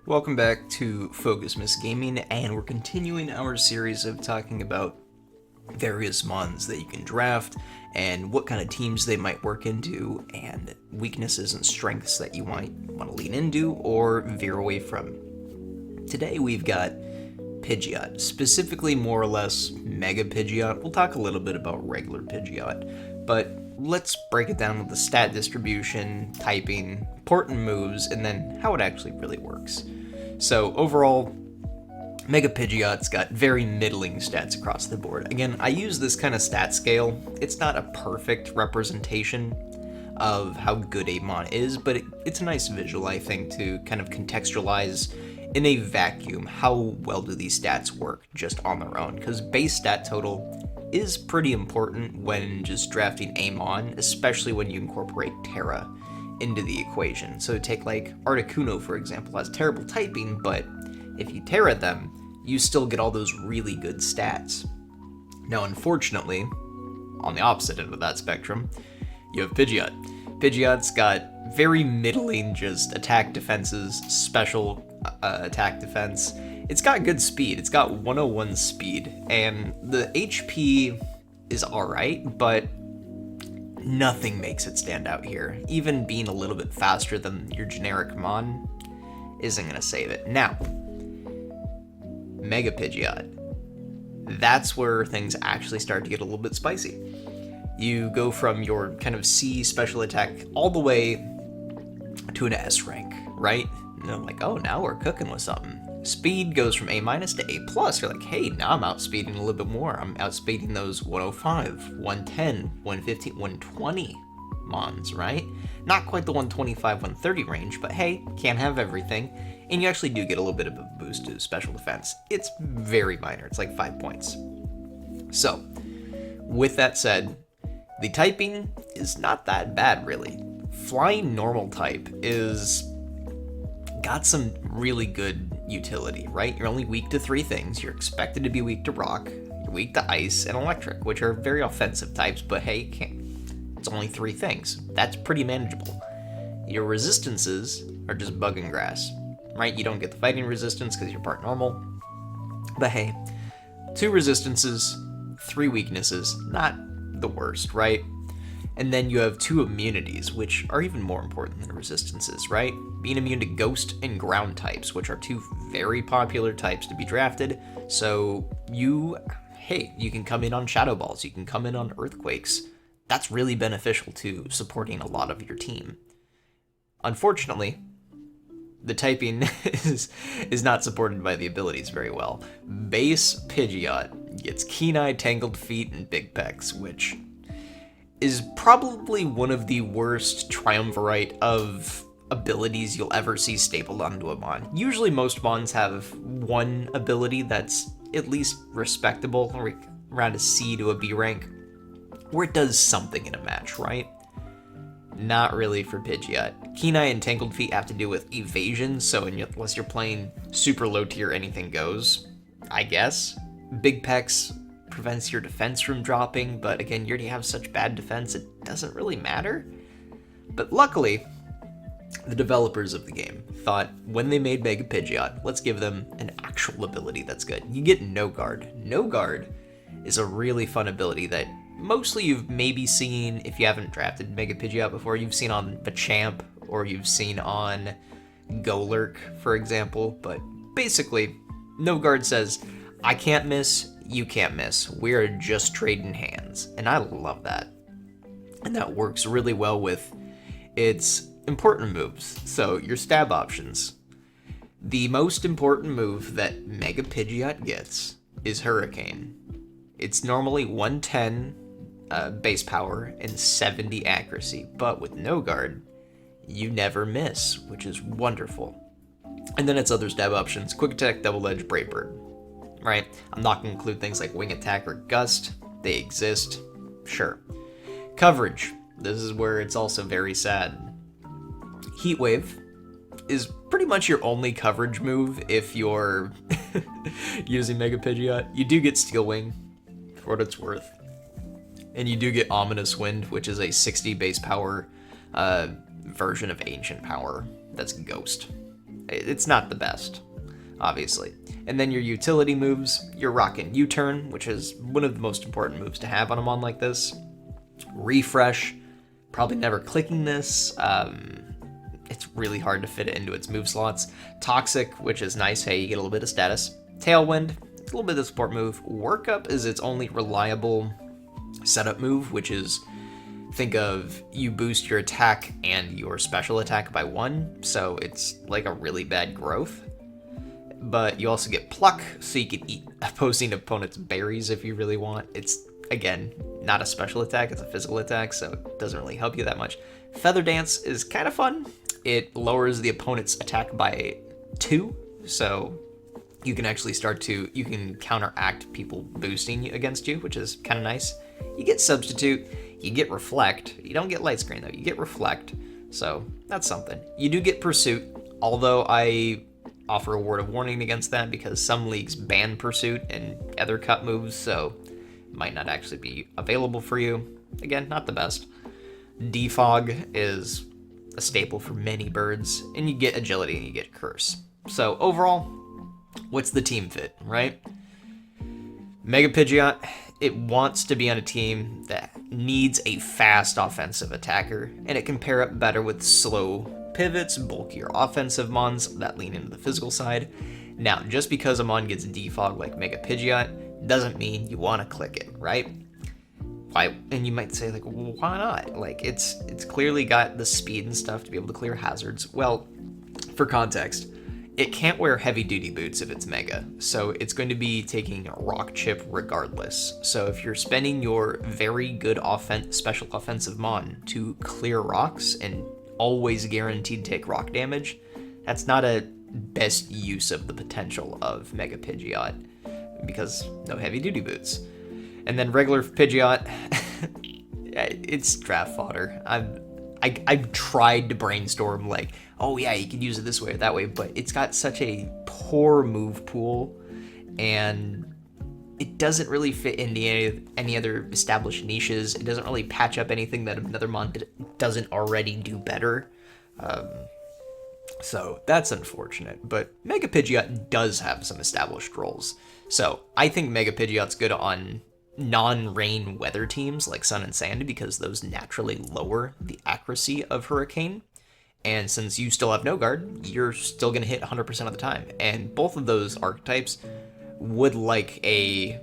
Welcome back to Focus Miss Gaming, and we're continuing our series of talking about various mons that you can draft and what kind of teams they might work into and weaknesses and strengths that you might want to lean into or veer away from. Today we've got Pidgeot, specifically more or less Mega Pidgeot. We'll talk a little bit about regular Pidgeot, but let's break it down with the stat distribution, typing, important moves, and then how it actually really works. So overall, Mega Pidgeot's got very middling stats across the board. Again, I use this kind of stat scale. It's not a perfect representation of how good a mon is, but it's a nice visual, I think, to kind of contextualize in a vacuum how well do these stats work just on their own, because base stat total is pretty important when just drafting a mon, especially when you incorporate Terra into the equation. So take like Articuno, for example, has terrible typing, but if you Terra them, you still get all those really good stats. Now, unfortunately, on the opposite end of that spectrum, you have Pidgeot. Pidgeot's got very middling just attack defenses, special attack defense. It's got good speed. It's got 101 speed, and the HP is alright, but nothing makes it stand out here. Even being a little bit faster than your generic mon isn't going to save it. Now, Mega Pidgeot. That's where things actually start to get a little bit spicy. You go from your kind of C special attack all the way to an S rank, right? And I'm like, oh, now we're cooking with something. Speed goes from A- to A+. You're like, hey, now I'm outspeeding a little bit more. I'm outspeeding those 105, 110, 115, 120 mons, right? Not quite the 125, 130 range, but hey, can't have everything. And you actually do get a little bit of a boost to special defense. It's very minor. It's like 5 points. So, with that said, the typing is not that bad, really. Flying normal type is got some really good utility, right? You're only weak to 3 things. You're expected to be weak to rock, you're weak to ice, and electric, which are very offensive types, but hey, it's only 3 things. That's pretty manageable. Your resistances are just bug and grass, right? You don't get the fighting resistance because you're part normal, but hey, 2 resistances, 3 weaknesses, not the worst, right? And then you have 2 immunities, which are even more important than resistances, right? Being immune to ghost and ground types, which are 2 very popular types to be drafted. So you can come in on Shadow Balls, you can come in on Earthquakes. That's really beneficial to supporting a lot of your team. Unfortunately, the typing is not supported by the abilities very well. Base Pidgeot gets Keen-Eye, Tangled Feet, and Big Pecs, which is probably one of the worst triumvirate of abilities you'll ever see stapled onto a mon. Usually most mons have one ability that's at least respectable, around a C to a B rank, where it does something in a match, right? Not really for Pidgeot. Keen-Eye and Tangled Feet have to do with evasion, so unless you're playing super low tier, anything goes, I guess. Big Pecs prevents your defense from dropping, but again, you already have such bad defense, it doesn't really matter. But luckily, the developers of the game thought when they made Mega Pidgeot, let's give them an actual ability that's good. You get No Guard. No Guard is a really fun ability that mostly you've maybe seen, if you haven't drafted Mega Pidgeot before, you've seen on Machamp, or you've seen on Golurk, for example, but basically, No Guard says, I can't miss, you can't miss. We're just trading hands. And I love that. And that works really well with its important moves. So your stab options. The most important move that Mega Pidgeot gets is Hurricane. It's normally 110 base power and 70 accuracy. But with No Guard, you never miss, which is wonderful. And then its other stab options. Quick Attack, Double Edge, Brave Bird. Right? I'm not going to include things like Wing Attack or Gust. They exist. Sure. Coverage. This is where it's also very sad. Heat Wave is pretty much your only coverage move if you're using Mega Pidgeot. You do get Steel Wing, for what it's worth. And you do get Ominous Wind, which is a 60 base power version of Ancient Power. That's Ghost. It's not the best, obviously. And then your utility moves, you're rocking U-turn, which is one of the most important moves to have on a mon like this. Refresh, probably never clicking this. It's really hard to fit it into its move slots. Toxic, which is nice, hey, you get a little bit of status. Tailwind, it's a little bit of support move. Workup is its only reliable setup move, which is, think of, you boost your attack and your special attack by 1, so it's like a really bad growth. But you also get Pluck, so you can eat opposing opponent's berries if you really want. It's, again, not a special attack, it's a physical attack, so it doesn't really help you that much. Feather Dance is kind of fun. It lowers the opponent's attack by 2, so you can actually you can counteract people boosting against you, which is kind of nice. You get Substitute, you get Reflect. You don't get Light Screen though, you get Reflect, so that's something. You do get Pursuit, although I offer a word of warning against that because some leagues ban Pursuit and other cut moves, so it might not actually be available for you. Again, not the best. Defog is a staple for many birds, and you get Agility and you get Curse. So overall, what's the team fit, right? Mega Pidgeot, it wants to be on a team that needs a fast offensive attacker, and it can pair up better with slow pivots, bulkier offensive mons that lean into the physical side. Now, just because a mon gets defog like Mega Pidgeot doesn't mean you want to click it, right? Why? And you might say, like, well, why not? Like, it's clearly got the speed and stuff to be able to clear hazards. Well, for context, it can't wear heavy-duty boots if it's Mega, so it's going to be taking Rock Chip regardless. So if you're spending your very good special offensive mon to clear rocks and always guaranteed to take rock damage, that's not a best use of the potential of Mega Pidgeot, because no heavy-duty boots. And then regular Pidgeot, it's draft fodder. I've tried to brainstorm, like, oh yeah, you could use it this way or that way, but it's got such a poor move pool, and it doesn't really fit into any other established niches. It doesn't really patch up anything that another mon doesn't already do better. So that's unfortunate, but Mega Pidgeot does have some established roles. So I think Mega Pidgeot's good on non-rain weather teams like Sun and Sand because those naturally lower the accuracy of Hurricane. And since you still have no guard, you're still going to hit 100% of the time. And both of those archetypes would like a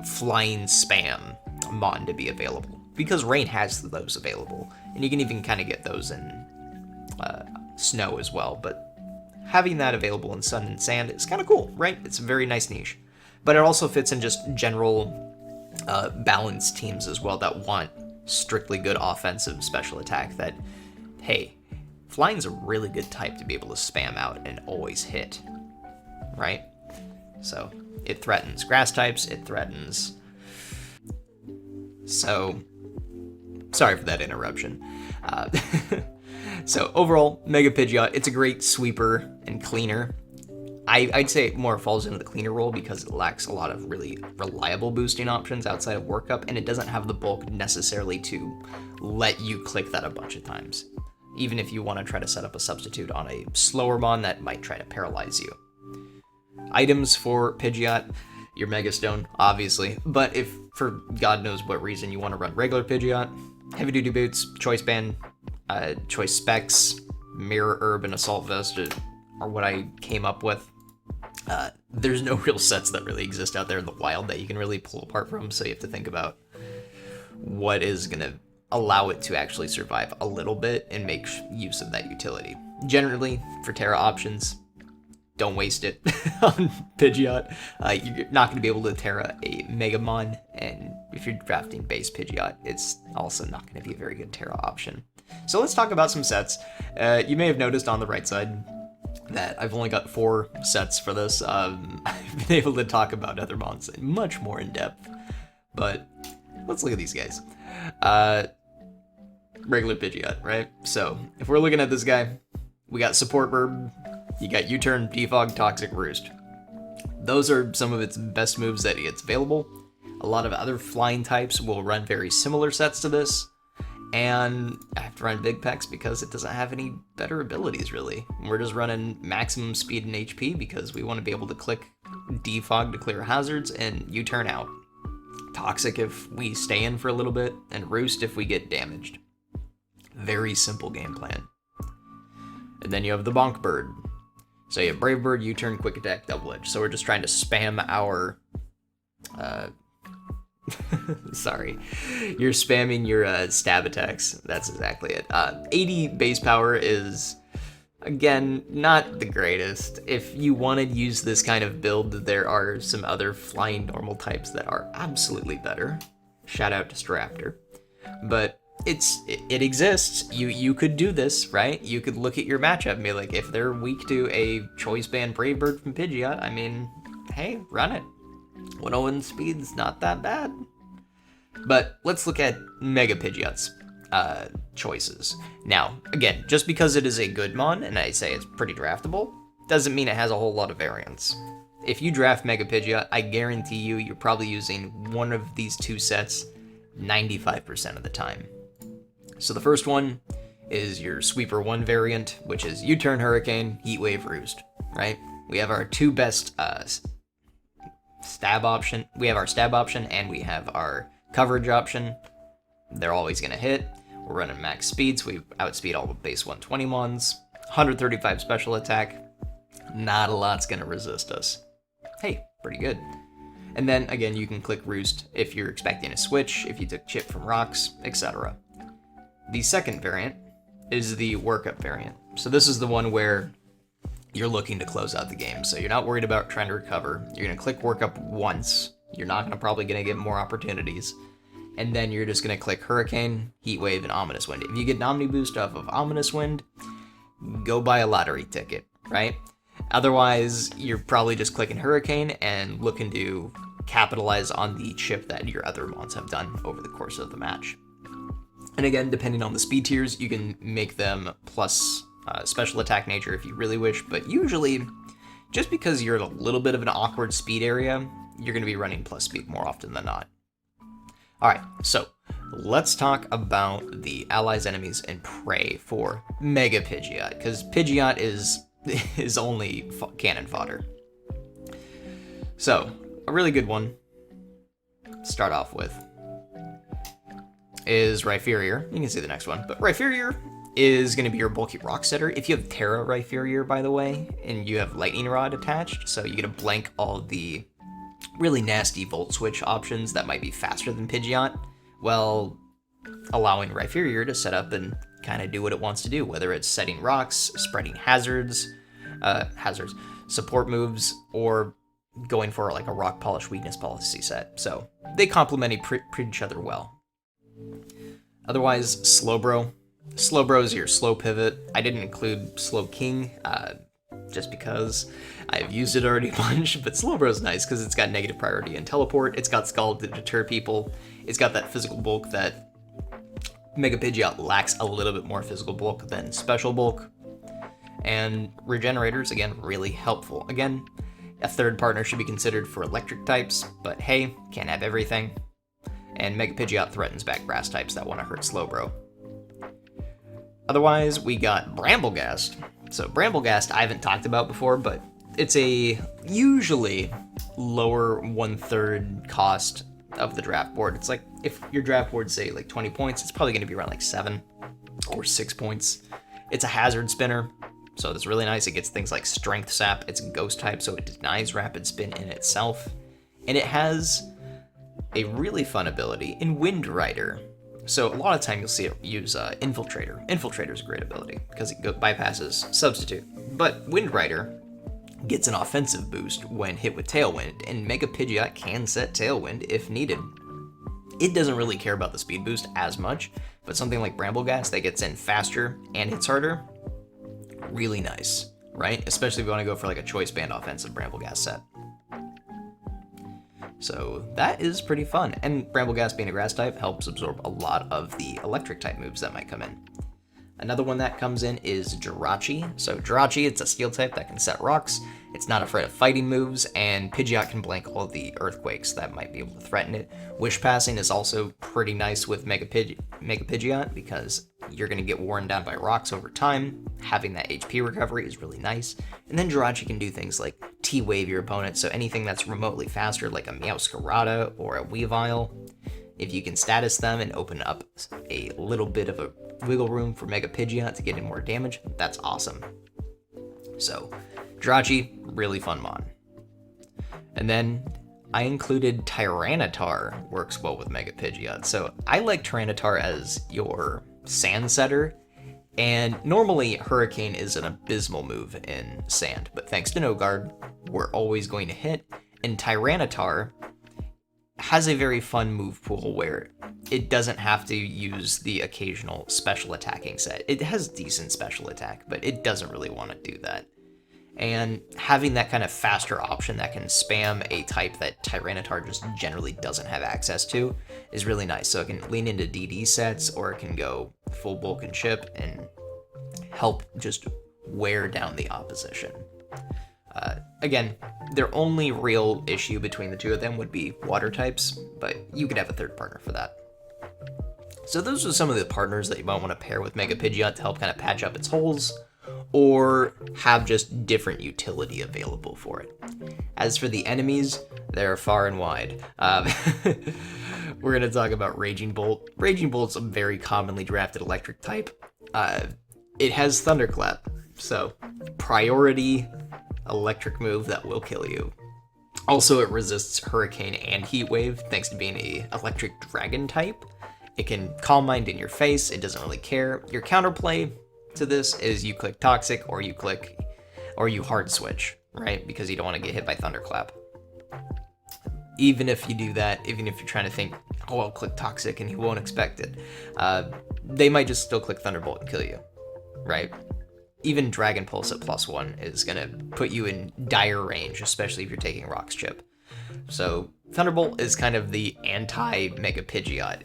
flying spam mon to be available because rain has those available. And you can even kind of get those in snow as well. But having that available in Sun and Sand is kind of cool, right? It's a very nice niche. But it also fits in just general balanced teams as well that want strictly good offensive special attack that, hey, flying's a really good type to be able to spam out and always hit, right? So it threatens grass types, it threatens... So, sorry for that interruption. So overall, Mega Pidgeot, it's a great sweeper and cleaner. I'd say it more falls into the cleaner role because it lacks a lot of really reliable boosting options outside of Workup, and it doesn't have the bulk necessarily to let you click that a bunch of times. Even if you want to try to set up a substitute on a slower mon that might try to paralyze you. Items for Pidgeot, your Mega Stone, obviously, but if for God knows what reason you want to run regular Pidgeot, Heavy Duty Boots, Choice Band, Choice Specs, Mirror Herb, and Assault Vest are what I came up with. There's no real sets that really exist out there in the wild that you can really pull apart from, so you have to think about what is going to allow it to actually survive a little bit and make use of that utility. Generally, for Terra options, don't waste it on Pidgeot. You're not going to be able to Terra a Megamon, and if you're drafting base Pidgeot, it's also not going to be a very good Terra option. So let's talk about some sets. You may have noticed on the right side that I've only got 4 sets for this. I've been able to talk about other mons much more in depth, but let's look at these guys. Regular Pidgeot, right? So if we're looking at this guy, we got Support Verb, you got U-Turn, Defog, Toxic, Roost. Those are some of its best moves that gets available. A lot of other flying types will run very similar sets to this, And I have to run Big Pecs because it doesn't have any better abilities, really. We're just running maximum speed and HP because we want to be able to click Defog to clear hazards and U-turn out. Toxic if we stay in for a little bit, and Roost if we get damaged. Very simple game plan. And then you have the Bonk Bird. So you have Brave Bird, U-turn, Quick Attack, Double Edge. So we're just trying to spam our... Sorry. You're spamming your stab attacks. That's exactly it. 80 base power is, again, not the greatest. If you want to use this kind of build, there are some other flying normal types that are absolutely better. Shout out to Staraptor. But it exists. You could do this, right? You could look at your matchup and be like, if they're weak to a choice band Brave Bird from Pidgeot, I mean, hey, run it. 101 speed's not that bad. But let's look at Mega Pidgeot's choices. Now, again, just because it is a good mon, and I say it's pretty draftable, doesn't mean it has a whole lot of variance. If you draft Mega Pidgeot, I guarantee you're probably using one of these two sets 95% of the time. So the first one is your Sweeper 1 variant, which is U-turn Hurricane, Heat Wave Roost, right? We have our two best stab option. We have our stab option and we have our coverage option. They're always going to hit. We're running max speed, so we outspeed all the base 120 mons. 135 special attack. Not a lot's going to resist us. Hey, pretty good. And then, again, you can click Roost if you're expecting a switch, if you took Chip from rocks, etc. The second variant is the Workup variant. So this is the one where you're looking to close out the game. So you're not worried about trying to recover. You're going to click Workup once. You're not probably going to get more opportunities. And then you're just going to click Hurricane, Heat Wave, and Ominous Wind. If you get an Omni Boost off of Ominous Wind, go buy a lottery ticket, right? Otherwise, you're probably just clicking Hurricane and looking to capitalize on the chip that your other mons have done over the course of the match. And again, depending on the speed tiers, you can make them plus special attack nature if you really wish, but usually, just because you're in a little bit of an awkward speed area, you're going to be running plus speed more often than not. Alright, so let's talk about the allies, enemies, and prey for Mega Pidgeot, because Pidgeot is only cannon fodder. So, a really good one to start off with is Rhyperior. You can see the next one, but Rhyperior is going to be your bulky rock setter. If you have Terra Rhyperior, by the way, and you have Lightning Rod attached, so you get to blank all the really nasty Volt Switch options that might be faster than Pidgeot, well, allowing Rhyperior to set up and kind of do what it wants to do, whether it's setting rocks, spreading hazards, support moves, or going for like a rock polish weakness policy set. So they complement each other well. Otherwise, Slowbro. Slowbro is your slow pivot. I didn't include Slow King, just because I've used it already a bunch, but Slowbro's nice because it's got negative priority and teleport, it's got Scald to deter people, it's got that physical bulk that Mega Pidgeot lacks a little bit more physical bulk than special bulk, and Regenerators, again, really helpful. Again, a third partner should be considered for electric types, but hey, can't have everything. And Mega Pidgeot threatens back grass types that want to hurt Slowbro. Otherwise, we got Bramblegast. So Bramblegast I haven't talked about before, but it's a usually lower 1/3 cost of the draft board. It's like, if your draft board say like 20 points, it's probably going to be around like 7 or 6 points. It's a hazard spinner, so it's really nice. It gets things like Strength Sap. It's a ghost type, so it denies rapid spin in itself. And it has a really fun ability in Wind Rider. So a lot of time you'll see it use Infiltrator. Infiltrator's a great ability because it bypasses Substitute. But Wind Rider gets an offensive boost when hit with Tailwind, and Mega Pidgeot can set Tailwind if needed. It doesn't really care about the speed boost as much, but something like Bramblegast that gets in faster and hits harder, really nice, right? Especially if you want to go for like a choice band offensive Bramblegast set. So that is pretty fun, and Bramblegast being a grass type helps absorb a lot of the electric type moves that might come in. Another one that comes in is Jirachi. So Jirachi, it's a steel type that can set rocks. It's not afraid of fighting moves, and Pidgeot can blank all of the earthquakes that might be able to threaten it. Wish passing is also pretty nice with Mega Pidgeot because you're going to get worn down by rocks over time. Having that HP recovery is really nice. And then Jirachi can do things like T-Wave your opponent, so anything that's remotely faster like a Meowscarada or a Weavile, if you can status them and open up a little bit of a wiggle room for Mega Pidgeot to get in more damage, that's awesome. So, Jirachi, really fun mon. And then I included Tyranitar, works well with Mega Pidgeot. So I like Tyranitar as your sand setter, and normally Hurricane is an abysmal move in sand, but thanks to No Guard, we're always going to hit, and Tyranitar has a very fun move pool where it doesn't have to use the occasional special attacking set. It has decent special attack, but it doesn't really want to do that. And having that kind of faster option that can spam a type that Tyranitar just generally doesn't have access to is really nice. So it can lean into DD sets, or it can go full bulk and chip and help just wear down the opposition. Again, their only real issue between the two of them would be water types, but you could have a third partner for that. So those are some of the partners that you might want to pair with Mega Pidgeot to help kind of patch up its holes, or have just different utility available for it. As for the enemies, they're far and wide. We're going to talk about Raging Bolt. Raging Bolt's a very commonly drafted electric type. It has Thunderclap, so priority electric move that will kill you. Also, it resists Hurricane and Heat Wave thanks to being a electric dragon type. It can Calm Mind in your face, it doesn't really care. Your counterplay to this is you click Toxic, or you hard switch, right? Because you don't want to get hit by Thunderclap. Even if you do that, even if you're trying to think, oh, I'll click Toxic and he won't expect it, they might just still click Thunderbolt and kill you, right? Even Dragon Pulse at +1 is going to put you in dire range, especially if you're taking Rock's Chip. So Thunderbolt is kind of the anti-Mega Pidgeot.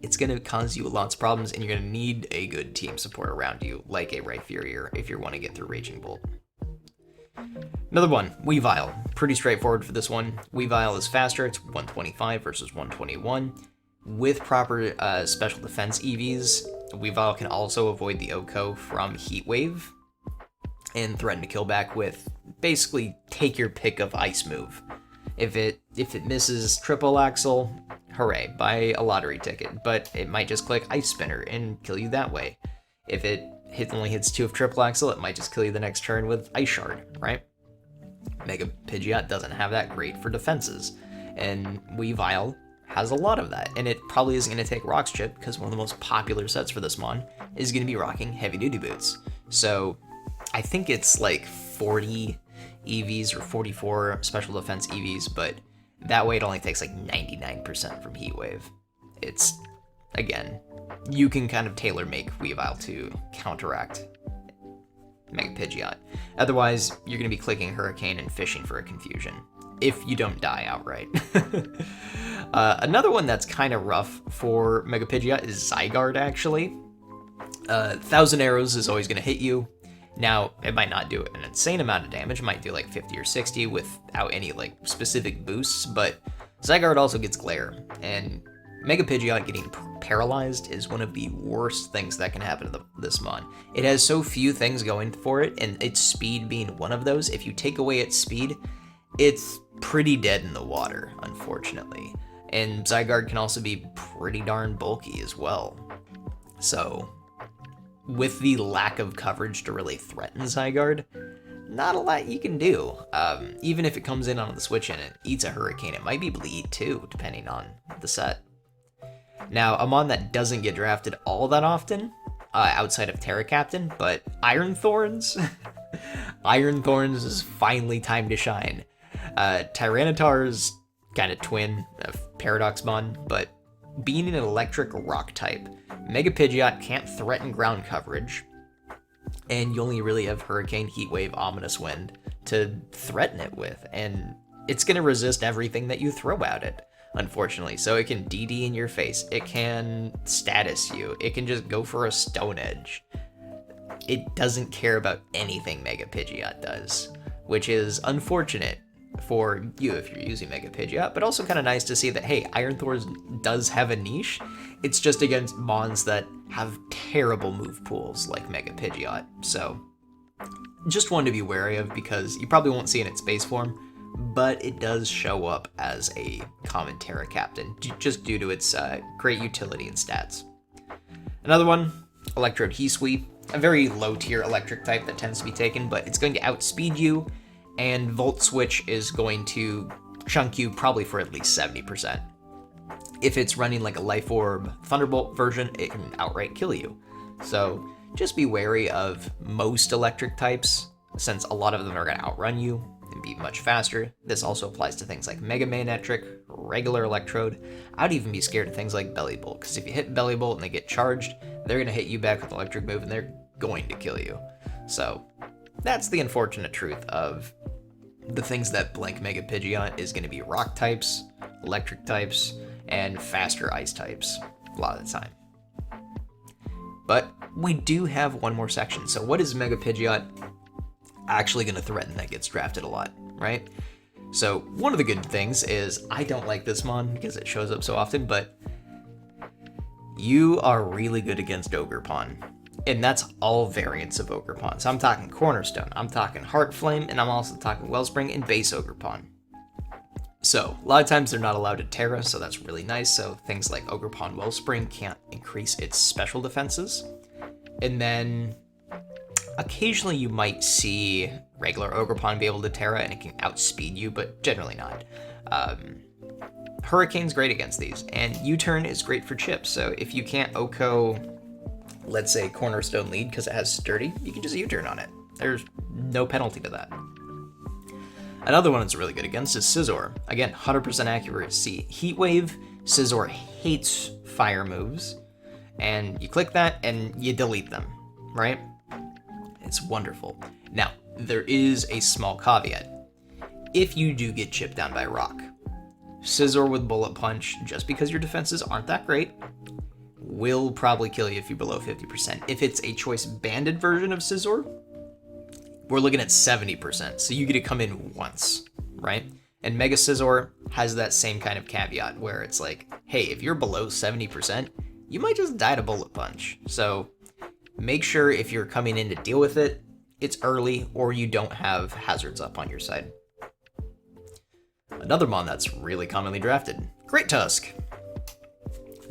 It's going to cause you lots of problems, and you're going to need a good team support around you, like a Rhyperior, if you want to get through Raging Bolt. Another one, Weavile. Pretty straightforward for this one. Weavile is faster, it's 125 versus 121. With proper special defense EVs, Weavile can also avoid the OHKO from Heat Wave and threaten to kill back with basically take your pick of ice move. If it misses Triple Axle, hooray, buy a lottery ticket, but it might just click Ice Spinner and kill you that way. If it only hits 2 of Triple Axle, it might just kill you the next turn with Ice Shard, right? Mega Pidgeot doesn't have that great for defenses, and Weavile has a lot of that, and it probably isn't going to take Rock's Chip because one of the most popular sets for this mon is going to be rocking Heavy Duty Boots. So I think it's like 40 EVs or 44 special defense EVs, but that way it only takes like 99% from Heat Wave. It's, again, you can kind of tailor make Weavile to counteract Mega Pidgeot. Otherwise, you're going to be clicking Hurricane and fishing for a confusion, if you don't die outright. Another one that's kind of rough for Mega Pidgeot is Zygarde, actually. 1,000 Arrows is always going to hit you. Now, it might not do an insane amount of damage, it might do like 50 or 60 without any like specific boosts, but Zygarde also gets Glare, and Mega Pidgeot getting paralyzed is one of the worst things that can happen to this mon. It has so few things going for it, and its speed being one of those. If you take away its speed, it's pretty dead in the water, unfortunately. And Zygarde can also be pretty darn bulky as well. So, with the lack of coverage to really threaten Zygarde, not a lot you can do. Even if it comes in on the switch and it eats a Hurricane, it might be bleed too, depending on the set. Now, a mon that doesn't get drafted all that often, outside of Terra Captain, but Iron Thorns. Iron Thorns is finally time to shine. Tyranitar's kind of twin of Paradox Mon, but being an electric rock type, Mega Pidgeot can't threaten ground coverage, and you only really have Hurricane, Heat Wave, Ominous Wind to threaten it with, and it's going to resist everything that you throw at it, unfortunately. So it can DD in your face, it can status you, it can just go for a Stone Edge. it doesn't care about anything Mega Pidgeot does, which is unfortunate for you if you're using Mega Pidgeot, but also kind of nice to see that, hey, Iron Thor's does have a niche. It's just against mons that have terrible move pools like Mega Pidgeot. So just one to be wary of, because you probably won't see it in its base form, but it does show up as a common Terra Captain, just due to its great utility and stats. Another one, Electrode Hisui, a very low tier electric type that tends to be taken, but it's going to outspeed you, and Volt Switch is going to chunk you probably for at least 70%. If it's running like a Life Orb Thunderbolt version, it can outright kill you. So just be wary of most electric types, since a lot of them are going to outrun you and be much faster. This also applies to things like Mega Manectric, regular Electrode. I'd even be scared of things like Belly Bolt, because if you hit Belly Bolt and they get charged, they're going to hit you back with an electric move and they're going to kill you. So that's the unfortunate truth of the things that blank Mega Pidgeot is going to be rock types, electric types, and faster ice types a lot of the time. But we do have one more section. So what is Mega Pidgeot actually going to threaten that gets drafted a lot, right? So one of the good things is, I don't like this mon because it shows up so often, but you are really good against Ogerpon. And that's all variants of Ogerpon. So I'm talking Cornerstone, I'm talking Heart Flame, and I'm also talking Wellspring and base Ogerpon. So a lot of times they're not allowed to Terra, so that's really nice. So things like Ogerpon Wellspring can't increase its special defenses. And then occasionally you might see regular Ogerpon be able to Terra and it can outspeed you, but generally not. Hurricane's great against these, and U-Turn is great for chips. So if you can't Oko, let's say, Cornerstone Lead because it has Sturdy, you can just U-Turn on it. There's no penalty to that. Another one it's really good against is Scizor. Again, 100% accuracy. Heat Wave, Scizor hates fire moves, and you click that and you delete them, right? It's wonderful. Now, there is a small caveat. If you do get chipped down by rock, Scizor with Bullet Punch, just because your defenses aren't that great, will probably kill you if you're below 50%. If it's a choice banded version of Scizor, we're looking at 70%, so you get to come in once, right? And Mega Scizor has that same kind of caveat where it's like, hey, if you're below 70%, you might just die to Bullet Punch. So make sure if you're coming in to deal with it, it's early or you don't have hazards up on your side. Another mon that's really commonly drafted, Great Tusk.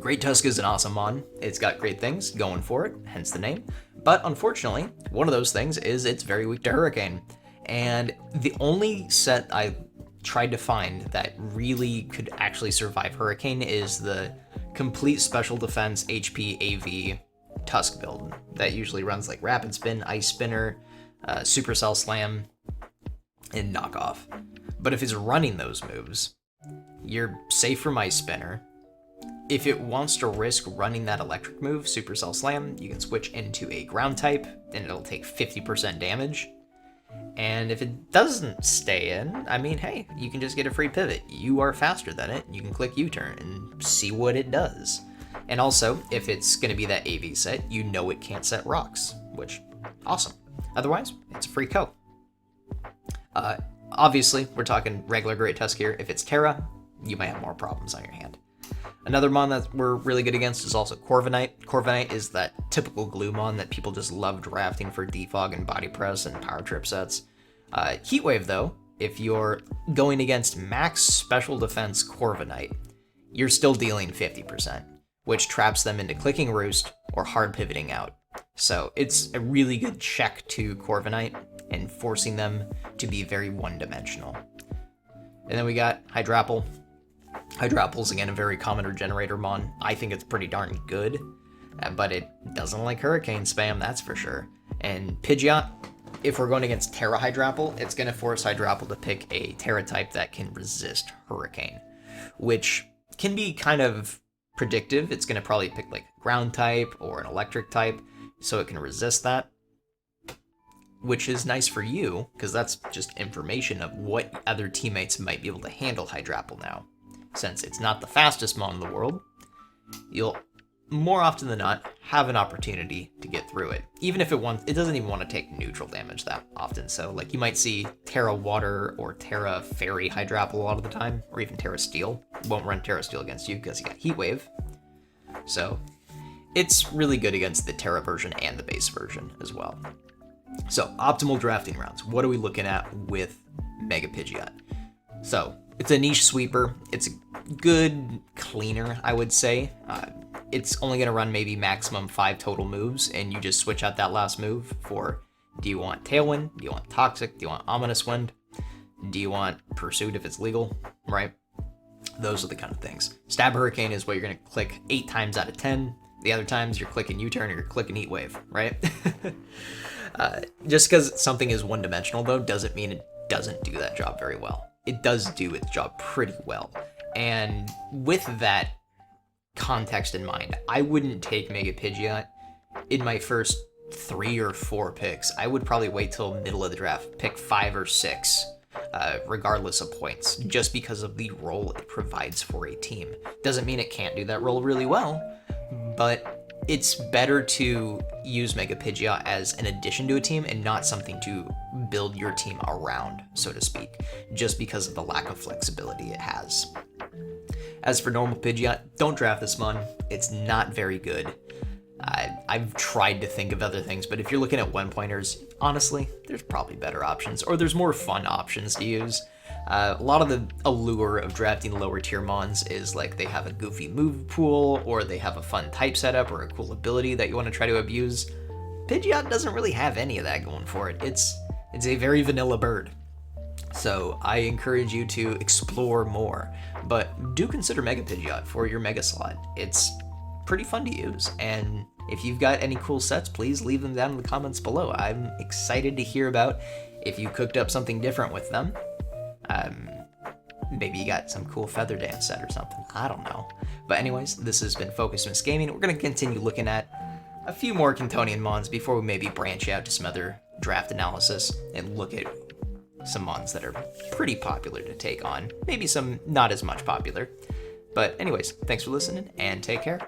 Great Tusk is an awesome mon. It's got great things going for it, hence the name. But unfortunately, one of those things is it's very weak to Hurricane. And the only set I tried to find that really could actually survive Hurricane is the complete special defense HP AV Tusk build that usually runs like Rapid Spin, Ice Spinner, Supercell Slam, and Knockoff. But if it's running those moves, you're safe from Ice Spinner. If it wants to risk running that electric move, Supercell Slam, you can switch into a ground type, and it'll take 50% damage. And if it doesn't stay in, I mean, hey, you can just get a free pivot. You are faster than it. You can click U-turn and see what it does. And also, if it's going to be that AV set, you know it can't set rocks, which, awesome. Otherwise, it's a free co. Obviously, we're talking regular Great Tusk here. If it's Terra, you might have more problems on your hand. Another mon that we're really good against is also Corviknight. Corviknight is that typical glue mon that people just love drafting for defog and body press and power trip sets. Heatwave, though, if you're going against max special defense Corviknight, you're still dealing 50%, which traps them into clicking Roost or hard pivoting out. So it's a really good check to Corviknight and forcing them to be very one-dimensional. And then we got Hydrapple. Hydrapple's, again, a very common regenerator mon. I think it's pretty darn good, but it doesn't like Hurricane spam, that's for sure. And Pidgeot, if we're going against Terra Hydrapple, it's going to force Hydrapple to pick a Terra type that can resist Hurricane, which can be kind of predictive. It's going to probably pick like a ground type or an electric type, so it can resist that, which is nice for you, because that's just information of what other teammates might be able to handle Hydrapple now. Since it's not the fastest mon in the world, you'll more often than not, have an opportunity to get through it. Even if it doesn't even want to take neutral damage that often. So like you might see Terra Water or Terra Fairy Hydrap a lot of the time, or even Terra Steel. It won't run Terra Steel against you because you got Heat Wave. So it's really good against the Terra version and the base version as well. So optimal drafting rounds. What are we looking at with Mega Pidgeot? So it's a niche sweeper. It's a good cleaner, I would say. It's only going to run maybe maximum 5 total moves, and you just switch out that last move for, do you want Tailwind? Do you want Toxic? Do you want Ominous Wind? Do you want Pursuit if it's legal, right? Those are the kind of things. Stab Hurricane is what you're going to click 8 times out of 10. The other times you're clicking U-Turn or you're clicking Heat Wave, right? Just because something is one-dimensional, though, doesn't mean it doesn't do that job very well. It does do its job pretty well. And with that context in mind, I wouldn't take Mega Pidgeot in my first 3 or 4 picks. I would probably wait till middle of the draft, pick 5 or 6, regardless of points, just because of the role it provides for a team. Doesn't mean it can't do that role really well, but it's better to use Mega Pidgeot as an addition to a team and not something to build your team around, so to speak, just because of the lack of flexibility it has. As for normal Pidgeot, don't draft this mon. It's not very good. I've tried to think of other things, but if you're looking at one-pointers, honestly, there's probably better options, or there's more fun options to use. A lot of the allure of drafting lower tier mons is like they have a goofy move pool, or they have a fun type setup, or a cool ability that you want to try to abuse. Pidgeot doesn't really have any of that going for it. It's a very vanilla bird. So I encourage you to explore more, but do consider Mega Pidgeot for your Mega slot. It's pretty fun to use, and if you've got any cool sets, please leave them down in the comments below. I'm excited to hear about if you cooked up something different with them. Maybe you got some cool Feather Dance set or something. I don't know. But anyways, this has been Focus Miss Gaming. We're going to continue looking at a few more Cantonian mons before we maybe branch out to some other draft analysis and look at some mons that are pretty popular to take on. Maybe some not as much popular. But anyways, thanks for listening and take care.